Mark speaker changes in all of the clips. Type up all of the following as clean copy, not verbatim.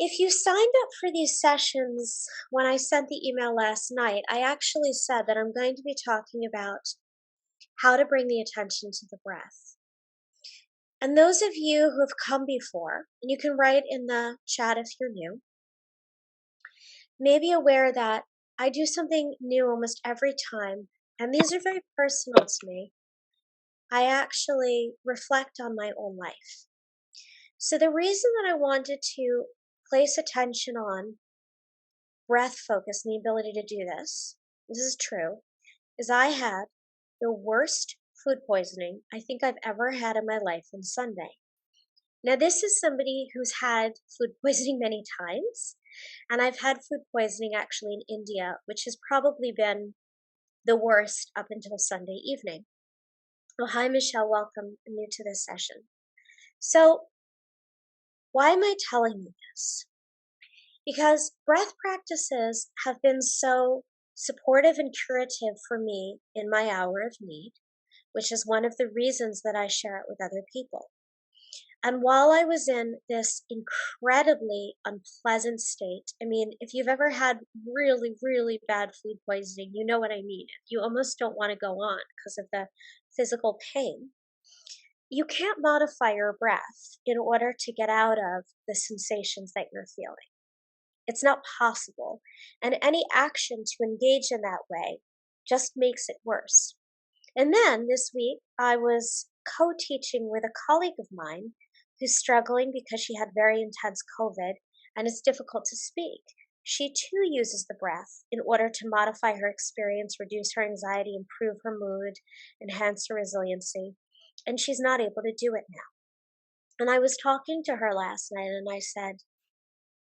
Speaker 1: If you signed up for these sessions when I sent the email last night, I actually said that I'm going to be talking about how to bring the attention to the breath. And those of you who have come before, and you can write in the chat if you're new, may be aware that I do something new almost every time, and these are very personal to me. I actually reflect on my own life. So, the reason that I wanted to place attention on breath focus and the ability to do this is true, is I had the worst food poisoning I think I've ever had in my life on Sunday. Now, this is somebody who's had food poisoning many times, and I've had food poisoning actually in India, which has probably been the worst up until Sunday evening. Well, hi, Michelle. Welcome. I'm new to this session. So, why am I telling you this? Because breath practices have been so supportive and curative for me in my hour of need, which is one of the reasons that I share it with other people. And while I was in this incredibly unpleasant state, I mean, if you've ever had really, really bad food poisoning, you know what I mean. You almost don't want to go on because of the physical pain. You can't modify your breath in order to get out of the sensations that you're feeling. It's not possible. And any action to engage in that way just makes it worse. And then this week, I was co teaching with a colleague of mine who's struggling because she had very intense COVID and it's difficult to speak. She too uses the breath in order to modify her experience, reduce her anxiety, improve her mood, enhance her resiliency. And she's not able to do it now. And I was talking to her last night and I said,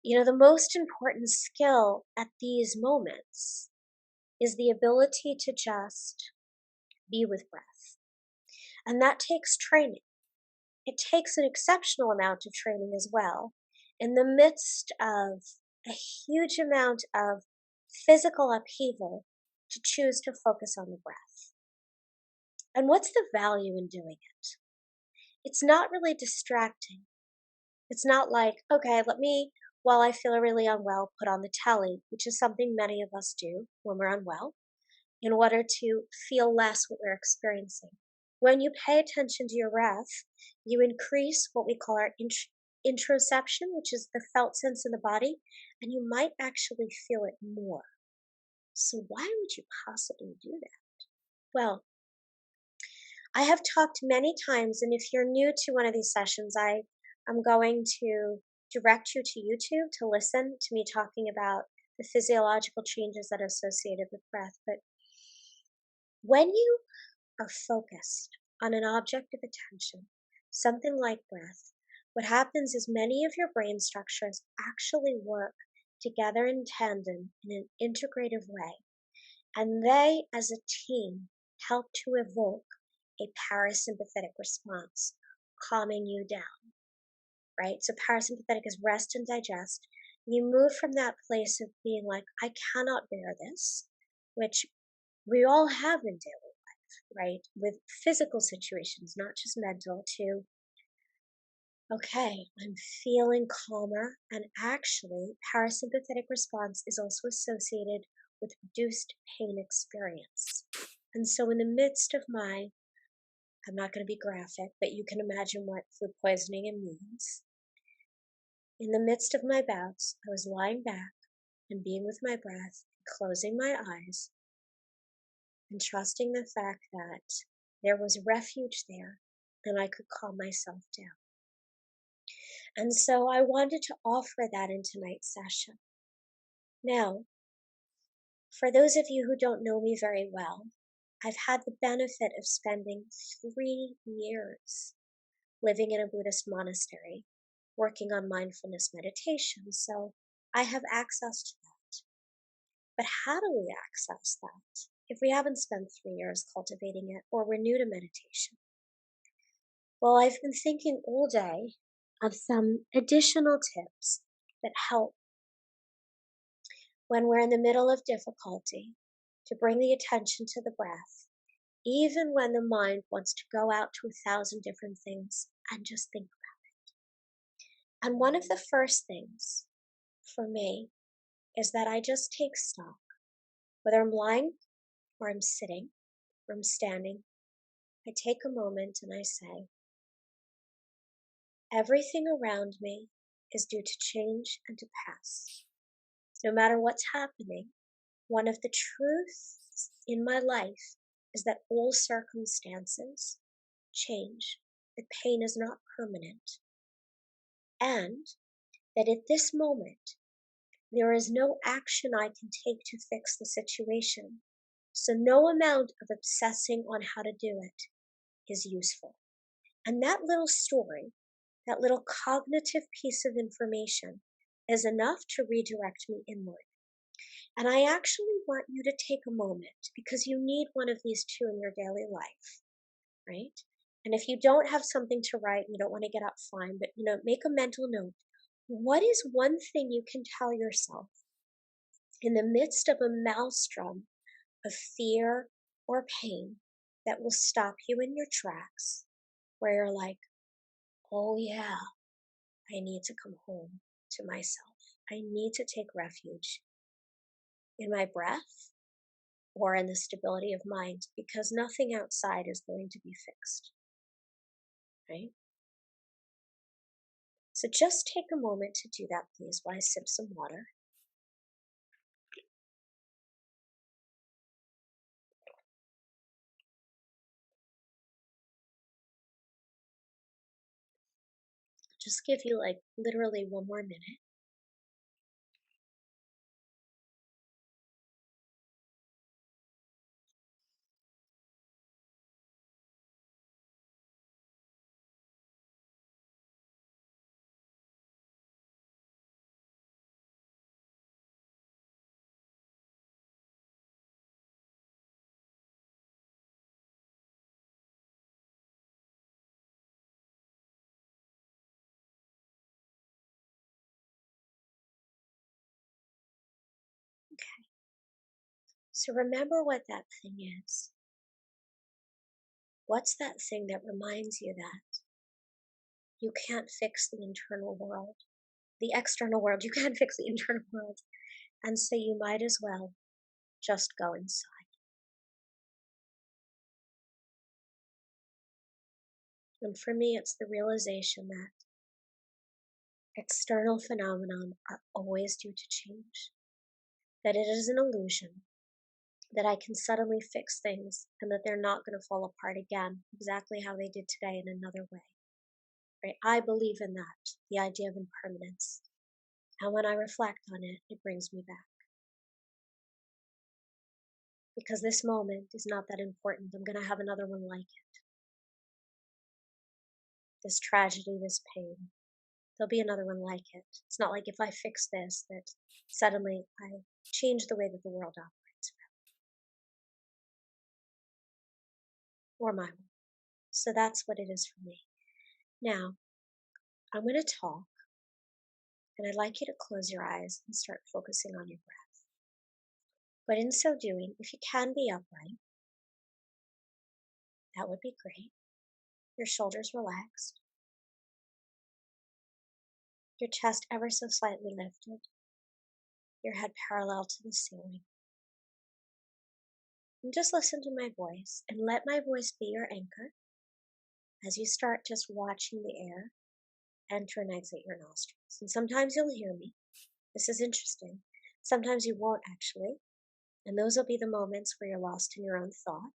Speaker 1: the most important skill at these moments is the ability to just be with breath. And that takes training. It takes an exceptional amount of training as well in the midst of a huge amount of physical upheaval to choose to focus on the breath. And what's the value in doing it? It's not really distracting. It's not like, okay, let me, while I feel really unwell, put on the telly, which is something many of us do when we're unwell, in order to feel less what we're experiencing. When you pay attention to your breath, you increase what we call our introception, which is the felt sense in the body, and you might actually feel it more. So, why would you possibly do that? Well, I have talked many times, and if you're new to one of these sessions, I'm going to direct you to YouTube to listen to me talking about the physiological changes that are associated with breath. But when you are focused on an object of attention, something like breath, what happens is many of your brain structures actually work together in tandem in an integrative way. And they, as a team, help to evoke a parasympathetic response, calming you down, right? So parasympathetic is rest and digest. You move from that place of being like, I cannot bear this, which we all have in daily life, right? With physical situations, not just mental, to, okay, I'm feeling calmer. And actually, parasympathetic response is also associated with reduced pain experience. And so, in the midst of I'm not going to be graphic, but you can imagine what food poisoning means. In the midst of my bouts, I was lying back and being with my breath, closing my eyes, and trusting the fact that there was refuge there and I could calm myself down. And so I wanted to offer that in tonight's session. Now, for those of you who don't know me very well, I've had the benefit of spending 3 years living in a Buddhist monastery, working on mindfulness meditation. So I have access to that. But how do we access that if we haven't spent 3 years cultivating it or we're new to meditation? Well, I've been thinking all day of some additional tips that help when we're in the middle of difficulty to bring the attention to the breath, even when the mind wants to go out to 1,000 different things and just think about it. And one of the first things for me is that I just take stock, whether I'm lying or I'm sitting or I'm standing. I take a moment and I say, everything around me is due to change and to pass. No matter what's happening, one of the truths in my life is that all circumstances change, that pain is not permanent, and that at this moment, there is no action I can take to fix the situation. So no amount of obsessing on how to do it is useful. And that little story, that little cognitive piece of information is enough to redirect me inward. And I actually want you to take a moment because you need one of these two in your daily life, right? And if you don't have something to write, you don't want to get up, fine, but make a mental note. What is one thing you can tell yourself in the midst of a maelstrom of fear or pain that will stop you in your tracks, where you're like, oh yeah, I need to come home to myself. I need to take refuge in my breath or in the stability of mind because nothing outside is going to be fixed, right? So just take a moment to do that, please, while I sip some water. Just give you like literally one more minute. Okay. So remember what that thing is. What's that thing that reminds you that you can't fix the internal world, the external world? You can't fix the internal world. And so you might as well just go inside. And for me, it's the realization that external phenomena are always due to change, that it is an illusion, that I can suddenly fix things and that they're not going to fall apart again exactly how they did today in another way. Right? I believe in that, the idea of impermanence. And when I reflect on it, it brings me back. Because this moment is not that important. I'm going to have another one like it. This tragedy, this pain. There'll be another one like it. It's not like if I fix this, that suddenly I change the way that the world operates. Or my world. So that's what it is for me. Now, I'm going to talk, and I'd like you to close your eyes and start focusing on your breath. But in so doing, if you can be upright, that would be great. Your shoulders relaxed, your chest ever so slightly lifted, your head parallel to the ceiling. And just listen to my voice and let my voice be your anchor as you start just watching the air enter and exit your nostrils. And sometimes you'll hear me. This is interesting. Sometimes you won't actually. And those will be the moments where you're lost in your own thought.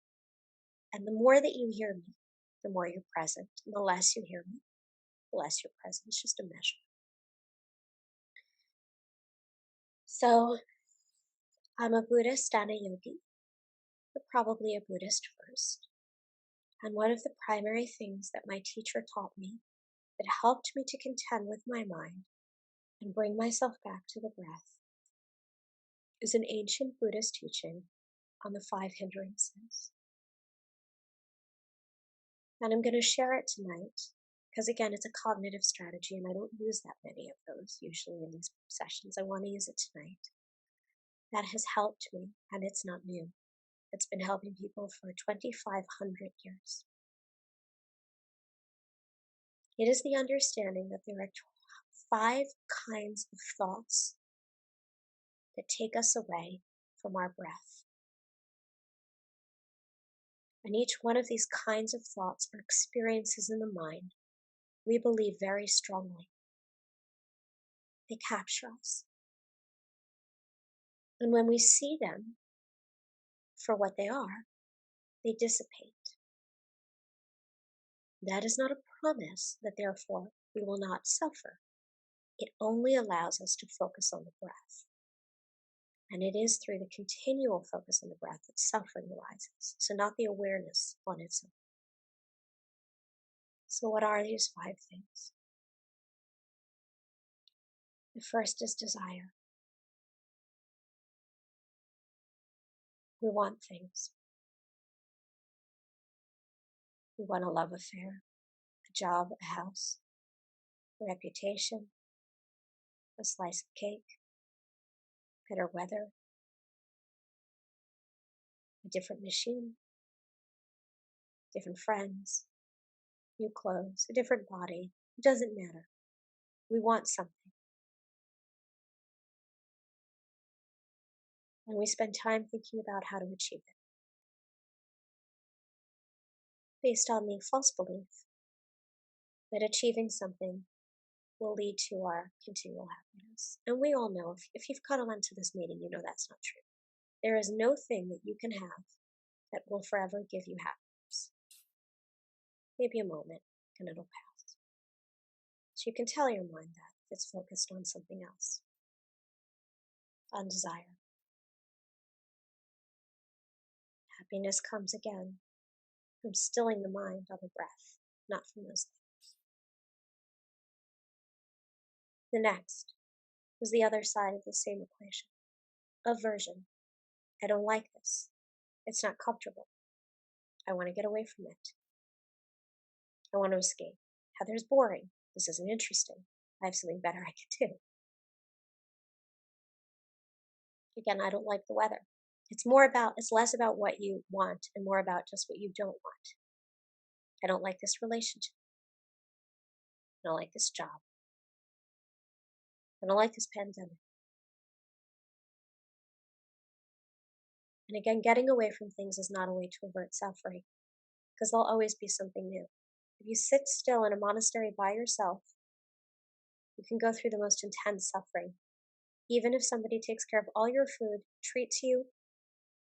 Speaker 1: And the more that you hear me, the more you're present. And the less you hear me, the less you're present. It's just a measure. So I'm a Buddhist and a yogi, but probably a Buddhist first. And one of the primary things that my teacher taught me that helped me to contend with my mind and bring myself back to the breath is an ancient Buddhist teaching on the 5 hindrances. And I'm going to share it tonight because, again, it's a cognitive strategy and I don't use that many of those usually in these sessions. I want to use it tonight. That has helped me, and it's not new. It's been helping people for 2,500 years. It is the understanding that there are 5 kinds of thoughts that take us away from our breath. And each one of these kinds of thoughts or experiences in the mind, we believe very strongly. They capture us. And when we see them for what they are, they dissipate. That is not a promise that therefore we will not suffer. It only allows us to focus on the breath. And it is through the continual focus on the breath that suffering arises, so not the awareness on its own. So what are these 5 things? The first is desire. We want things. We want a love affair, a job, a house, a reputation, a slice of cake, better weather, a different machine, different friends, new clothes, a different body. It doesn't matter. We want something. And we spend time thinking about how to achieve it, based on the false belief that achieving something will lead to our continual happiness. And we all know, if you've come on to this meeting, you know that's not true. There is no thing that you can have that will forever give you happiness. Maybe a moment, and it'll pass. So you can tell your mind that if it's focused on something else, on desire. Happiness comes again from stilling the mind on the breath, not from those things. The next is the other side of the same equation. Aversion. I don't like this. It's not comfortable. I want to get away from it. I want to escape. Heather's boring. This isn't interesting. I have something better I can do. Again, I don't like the weather. It's less about what you want and more about just what you don't want. I don't like this relationship. I don't like this job. I don't like this pandemic. And again, getting away from things is not a way to avert suffering, because there'll always be something new. If you sit still in a monastery by yourself, you can go through the most intense suffering. Even if somebody takes care of all your food, treats you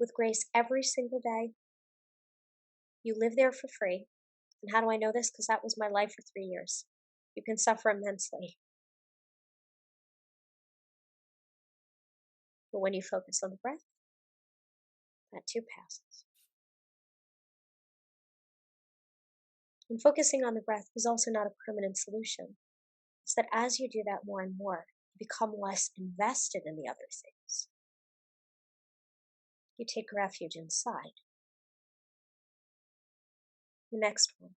Speaker 1: with grace every single day, you live there for free. And how do I know this? Because that was my life for 3 years. You can suffer immensely. But when you focus on the breath, that too passes. And focusing on the breath is also not a permanent solution. It's that as you do that more and more, you become less invested in the other things. You take refuge inside. The next one.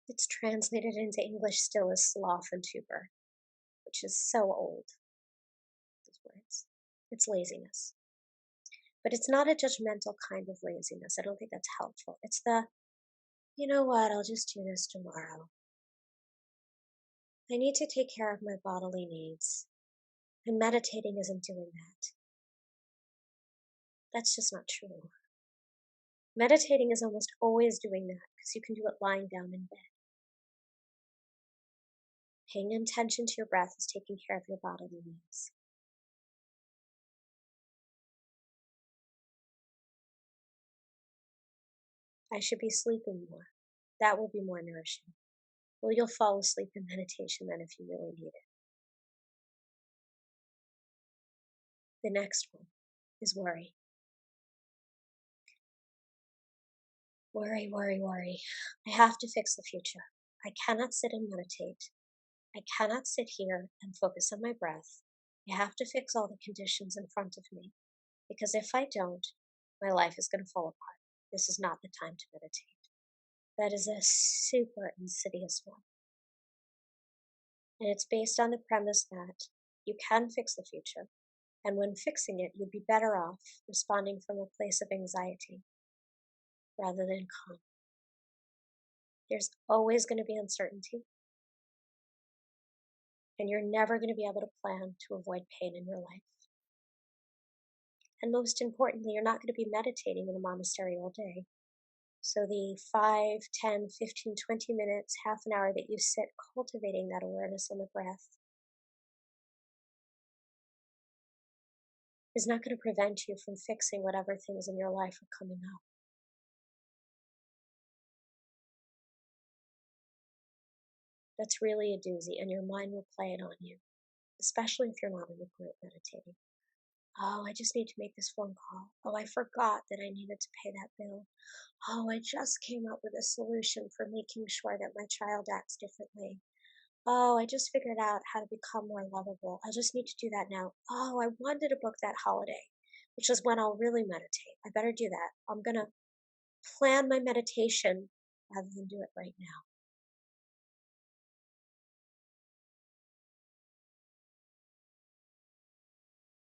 Speaker 1: It's translated into English still as sloth and tuber, which is so old, those words. It's laziness. But it's not a judgmental kind of laziness. I don't think that's helpful. It's the, you know what, I'll just do this tomorrow. I need to take care of my bodily needs. And meditating isn't doing that. That's just not true. Meditating is almost always doing that because you can do it lying down in bed. Paying attention to your breath is taking care of your bodily needs. I should be sleeping more. That will be more nourishing. Well, you'll fall asleep in meditation then if you really need it. The next one is worry. Worry, worry, worry. I have to fix the future. I cannot sit and meditate. I cannot sit here and focus on my breath. I have to fix all the conditions in front of me. Because if I don't, my life is going to fall apart. This is not the time to meditate. That is a super insidious one. And it's based on the premise that you can fix the future. And when fixing it, you'd be better off responding from a place of anxiety rather than calm. There's always going to be uncertainty. and you're never going to be able to plan to avoid pain in your life. And most importantly, you're not going to be meditating in a monastery all day. So the 5, 10, 15, 20 minutes, half an hour that you sit cultivating that awareness on the breath is not going to prevent you from fixing whatever things in your life are coming up. That's really a doozy, and your mind will play it on you, especially if you're not in a group meditating. Oh, I just need to make this phone call. Oh, I forgot that I needed to pay that bill. Oh, I just came up with a solution for making sure that my child acts differently. Oh, I just figured out how to become more lovable. I just need to do that now. Oh, I wanted to book that holiday, which is when I'll really meditate. I better do that. I'm going to plan my meditation rather than do it right now.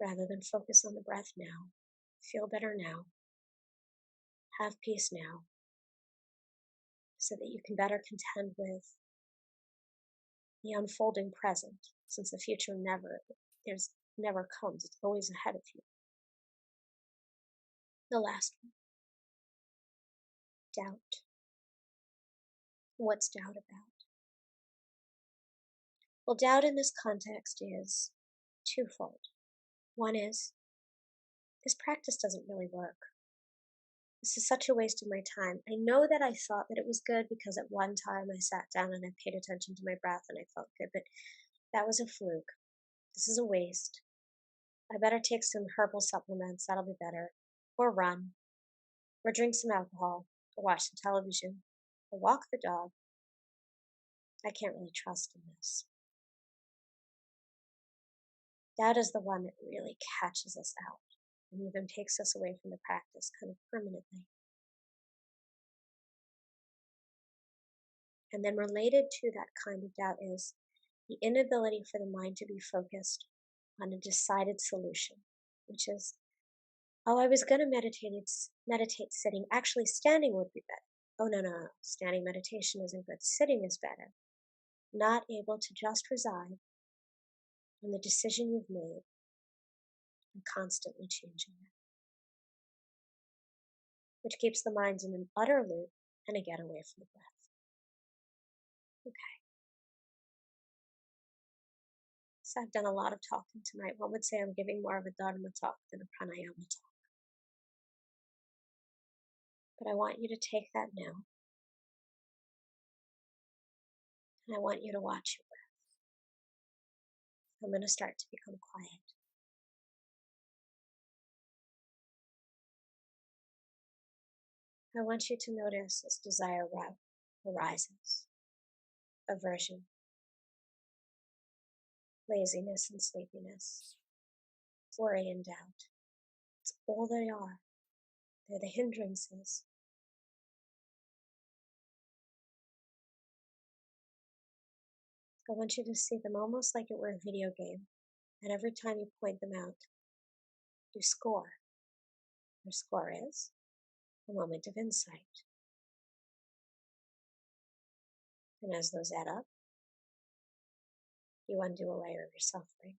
Speaker 1: Rather than focus on the breath now, feel better now, have peace now, so that you can better contend with the unfolding present, since the future never comes, it's always ahead of you. The last one, doubt. What's doubt about? Well, doubt in this context is twofold. One is, this practice doesn't really work. This is such a waste of my time. I know that I thought that it was good because at one time I sat down and I paid attention to my breath and I felt good, but that was a fluke. This is a waste. I better take some herbal supplements, that'll be better. Or run. Or drink some alcohol. Or watch some television. Or walk the dog. I can't really trust in this. Doubt is the one that really catches us out and even takes us away from the practice kind of permanently. And then related to that kind of doubt is the inability for the mind to be focused on a decided solution, which is, oh, I was going to meditate sitting. Actually, standing would be better. Oh, no. Standing meditation isn't good. Sitting is better. Not able to just reside on the decision you've made and constantly changing it, which keeps the mind in an utter loop and a getaway from the breath. Okay. So I've done a lot of talking tonight. One would say I'm giving more of a Dharma talk than a pranayama talk. But I want you to take that now. And I want you to watch your breath. I'm going to start to become quiet. I want you to notice as desire arises, aversion, laziness and sleepiness, worry and doubt. It's all they are. They're the hindrances. I want you to see them almost like it were a video game. And every time you point them out, you score. Your score is a moment of insight. And as those add up, you undo a layer of your suffering.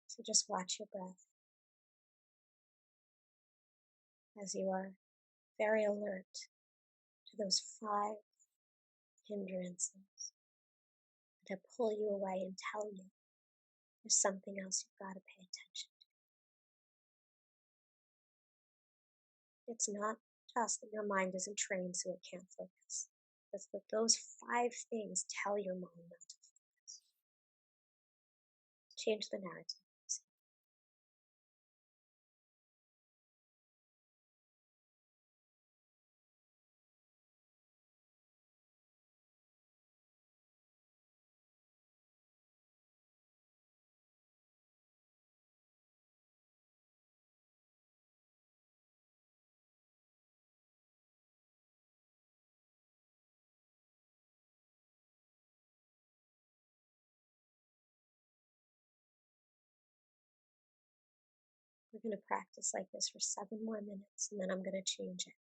Speaker 1: So just watch your breath as you are very alert to those 5 hindrances that pull you away and tell you there's something else you've got to pay attention to. It's not just that your mind isn't trained so it can't focus. It's that those 5 things tell your mind not to focus. Change the narrative. We're going to practice like this for 7 more minutes, and then I'm going to change it.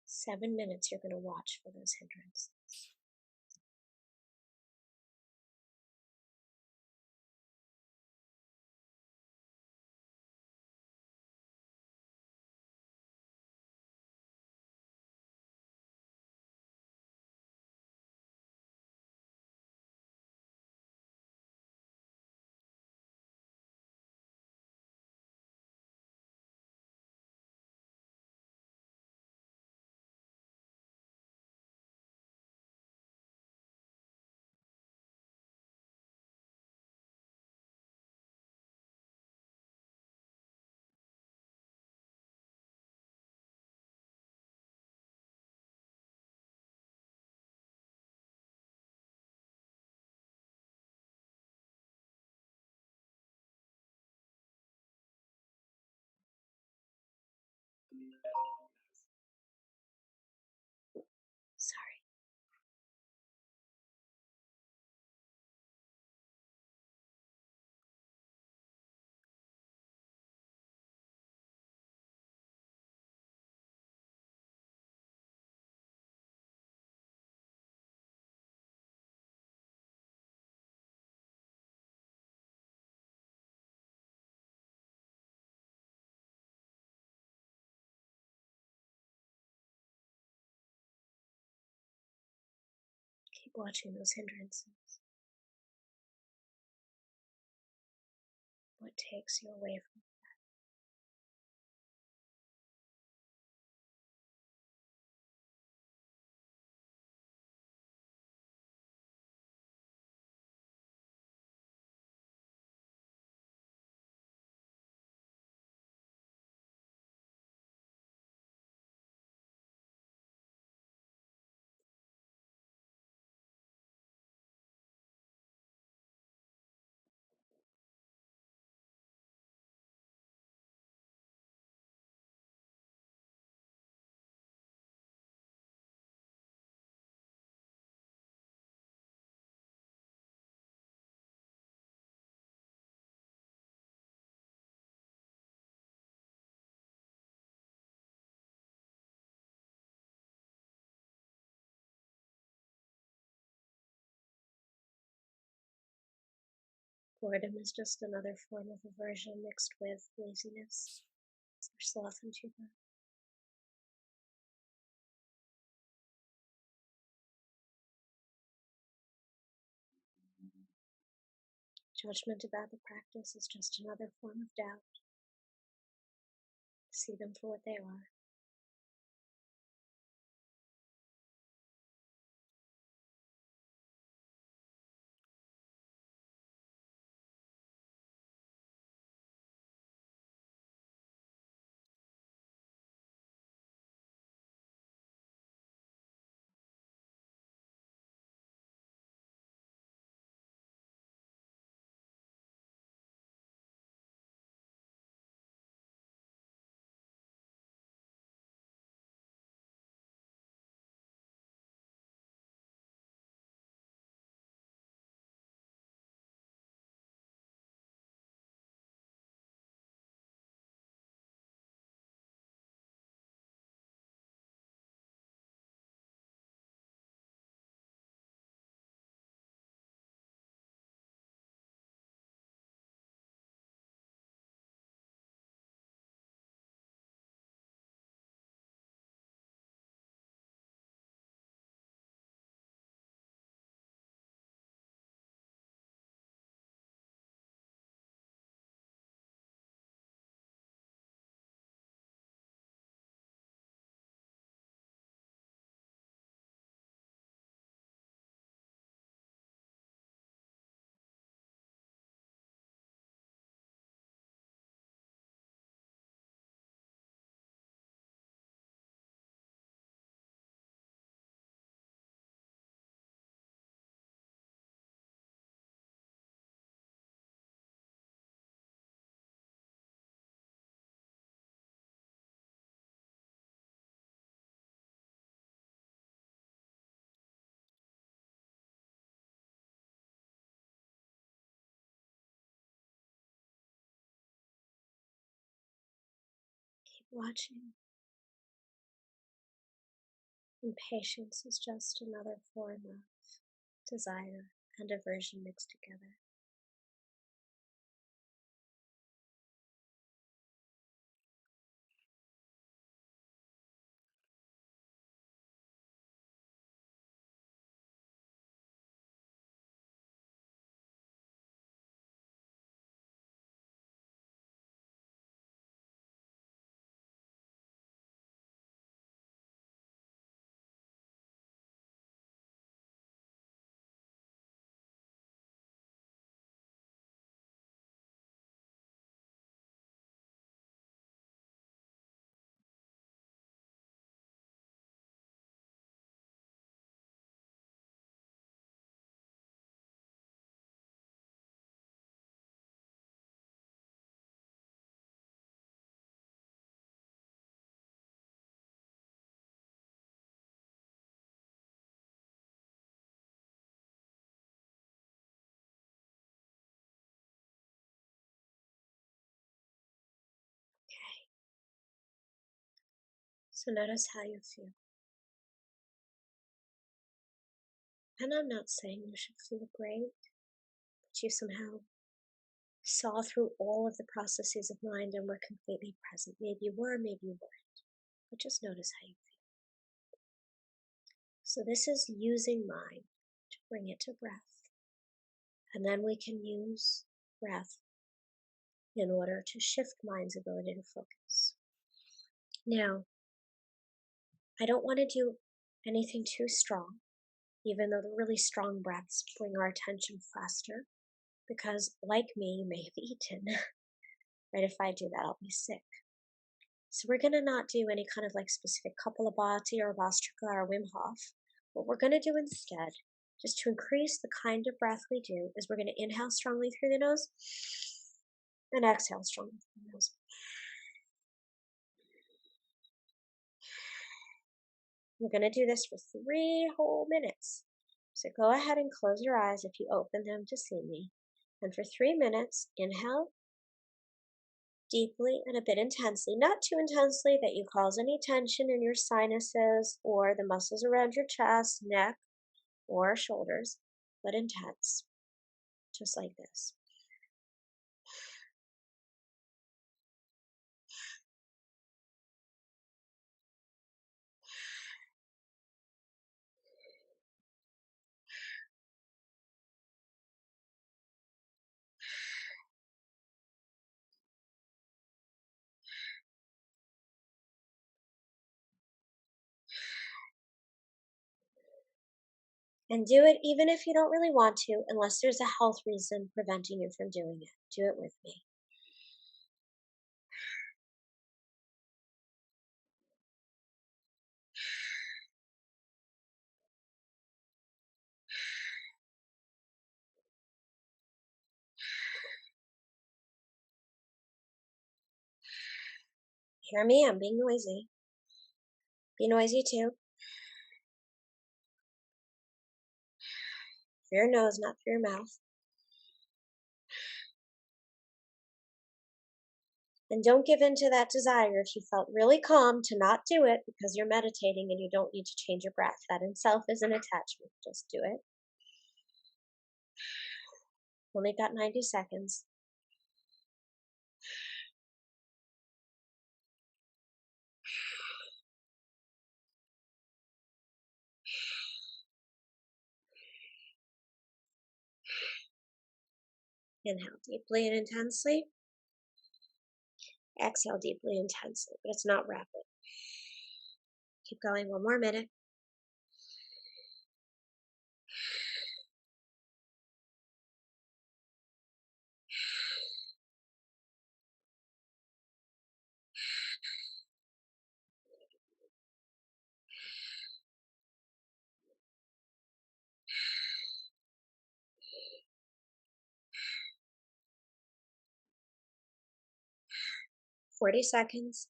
Speaker 1: 7 minutes you're going to watch for those hindrances. Sorry. Keep watching those hindrances. What takes you away from boredom is just another form of aversion mixed with laziness or sloth and too. Judgment about the practice is just another form of doubt. See them for what they are. Keep watching. Impatience is just another form of desire and aversion mixed together. So notice how you feel. And I'm not saying you should feel great, but you somehow saw through all of the processes of mind and were completely present. Maybe you were, maybe you weren't. But just notice how you feel. So this is using mind to bring it to breath. And then we can use breath in order to shift mind's ability to focus. Now, I don't want to do anything too strong, even though the really strong breaths bring our attention faster, because like me, you may have eaten. Right? If I do that, I'll be sick. So we're going to not do any kind of like specific Kapalabhati or Vastrika or Wim Hof. What we're going to do instead, just to increase the kind of breath we do, is we're going to inhale strongly through the nose and exhale strongly through the nose. We're going to do this for 3 whole minutes. So go ahead and close your eyes if you open them to see me. And for 3 minutes, inhale deeply and a bit intensely, not too intensely that you cause any tension in your sinuses or the muscles around your chest, neck, or shoulders, but intense, just like this. And do it even if you don't really want to, unless there's a health reason preventing you from doing it. Do it with me. Hear me, I'm being noisy. Be noisy too. Through your nose, not through your mouth. And don't give in to that desire if you felt really calm to not do it because you're meditating and you don't need to change your breath. That in self is an attachment. Just do it. Only got 90 seconds. Inhale deeply and intensely. Exhale deeply and intensely, but it's not rapid. Keep going 1 more minute. Forty seconds.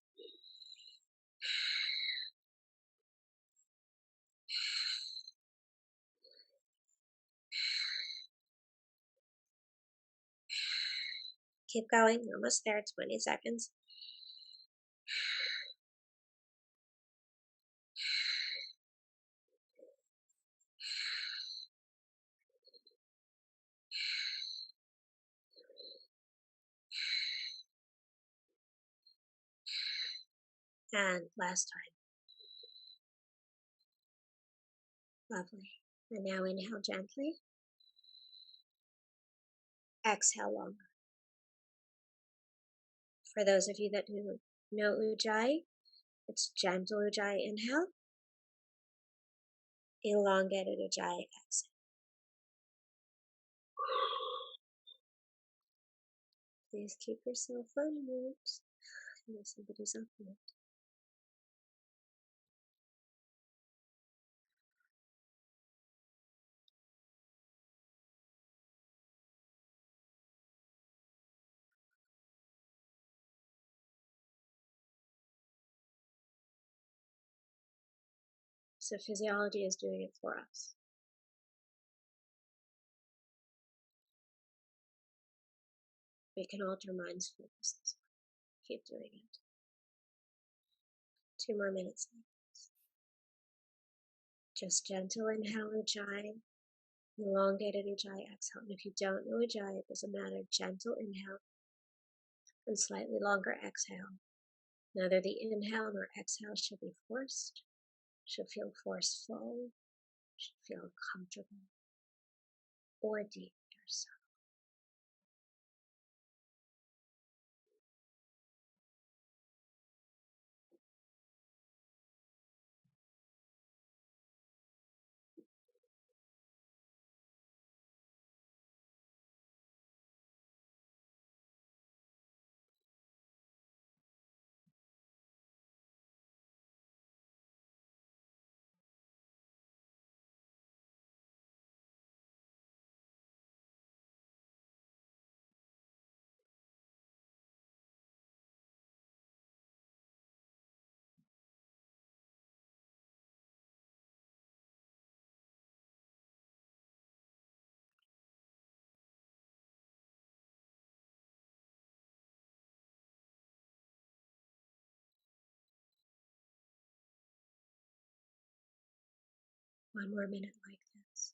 Speaker 1: Keep going. Almost there. 20 seconds. And last time. Lovely. And now inhale gently. Exhale longer. For those of you that do know Ujjayi, it's gentle Ujjayi inhale, elongated Ujjayi exhale. Please keep yourself on mute. I know somebody's on mute. So physiology is doing it for us. We can alter mind's focus. Keep doing it. 2 more minutes like this. Just gentle inhale, Ujjayi. Elongated Ujjayi exhale. And if you don't know Ujjayi, it doesn't matter. Gentle inhale and slightly longer exhale. Neither the inhale nor exhale should be forced, should feel forceful, should feel comfortable or deep yourself. One more minute like this.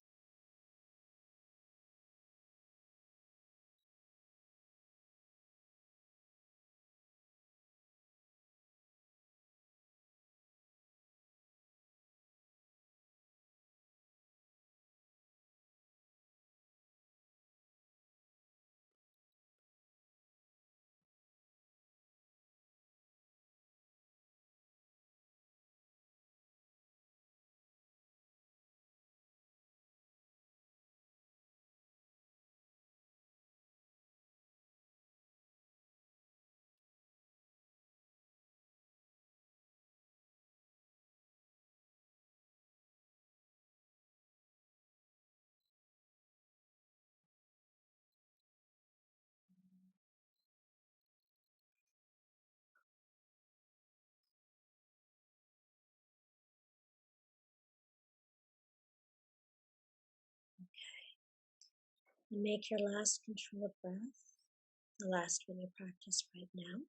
Speaker 1: And make your last controlled breath the last one you practice right now.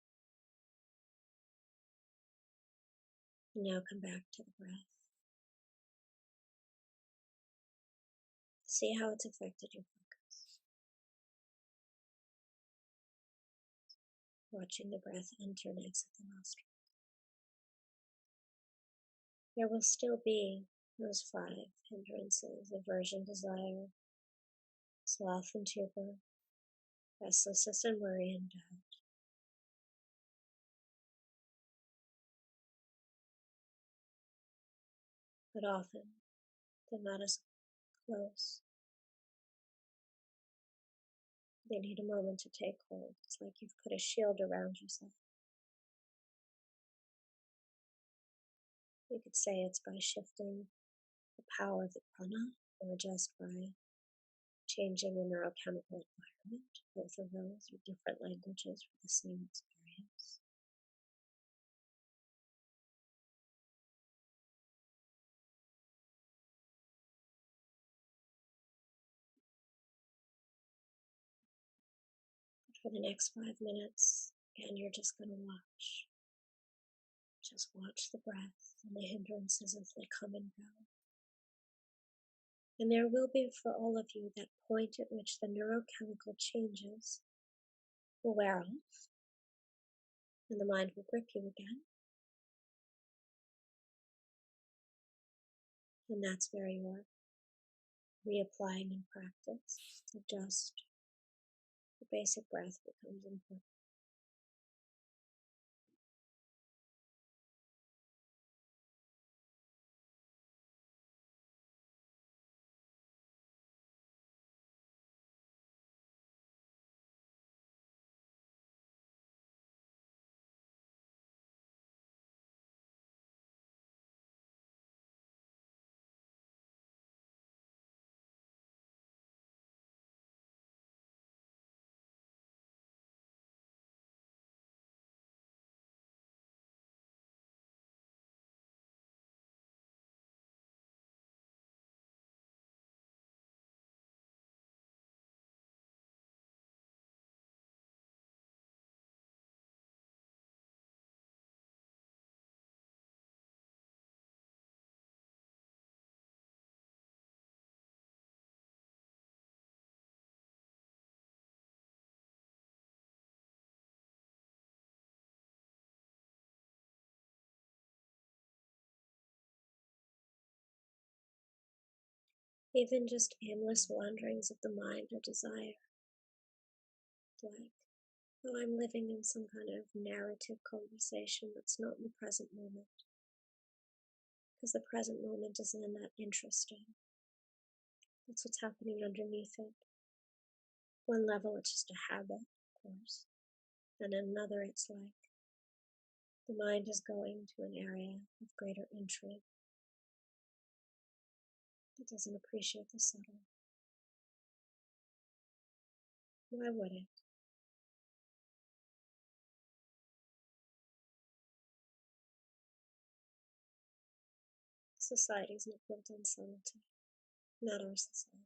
Speaker 1: And now come back to the breath. See how it's affected your focus. Watching the breath enter and exit the nostril. There will still be those 5 hindrances: aversion, desire, sloth and torpor, restlessness and worry and doubt. But often they're not as close. They need a moment to take hold. It's like you've put a shield around yourself. You could say it's by shifting the power of the prana, or just by changing the neurochemical environment. Both of those are different languages for the same experience. But for the next 5 minutes, again, you're just going to watch. Just watch the breath and the hindrances as they come and go. And there will be for all of you that point at which the neurochemical changes will wear off and the mind will grip you again. And that's where your reapplying in practice of just the basic breath becomes important. even just aimless wanderings of the mind or desire, like, oh, I'm living in some kind of narrative conversation that's not in the present moment, because the present moment isn't that interesting. That's what's happening underneath it. One level, it's just a habit, of course. And another, it's like the mind is going to an area of greater intrigue. It doesn't appreciate the subtle. Why would it? Society's not built on subtlety. Not our society.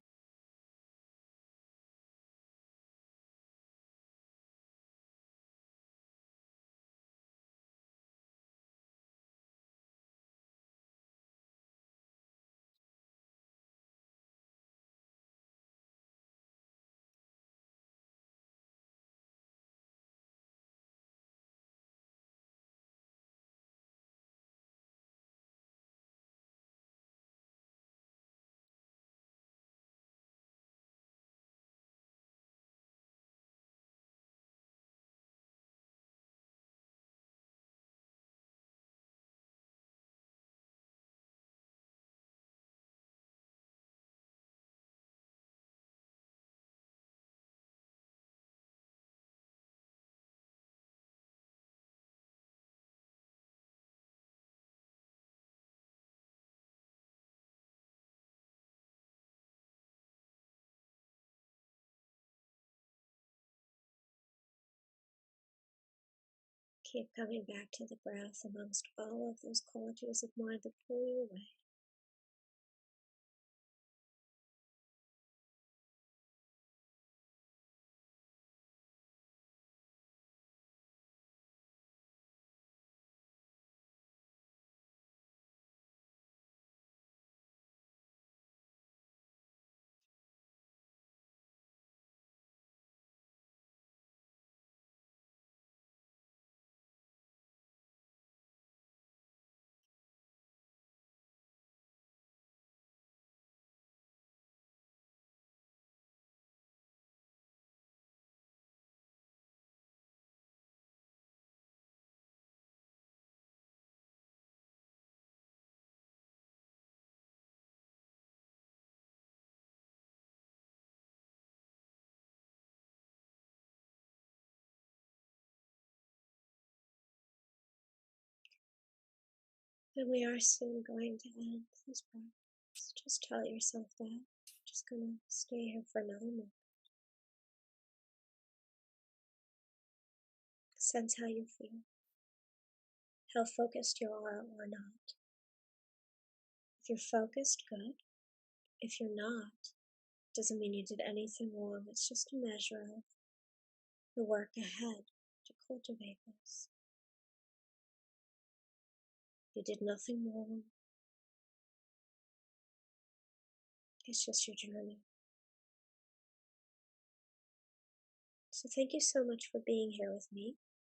Speaker 1: Keep coming back to the breath amongst all of those qualities of mind that pull you away. And we are soon going to end this practice. Just tell yourself that. I'm just going to stay here for another moment. Sense how you feel, how focused you are or not. If you're focused, good. If you're not, doesn't mean you did anything wrong. It's just a measure of the work ahead to cultivate this. You did nothing wrong. It's just your journey. So thank you so much for being here with me.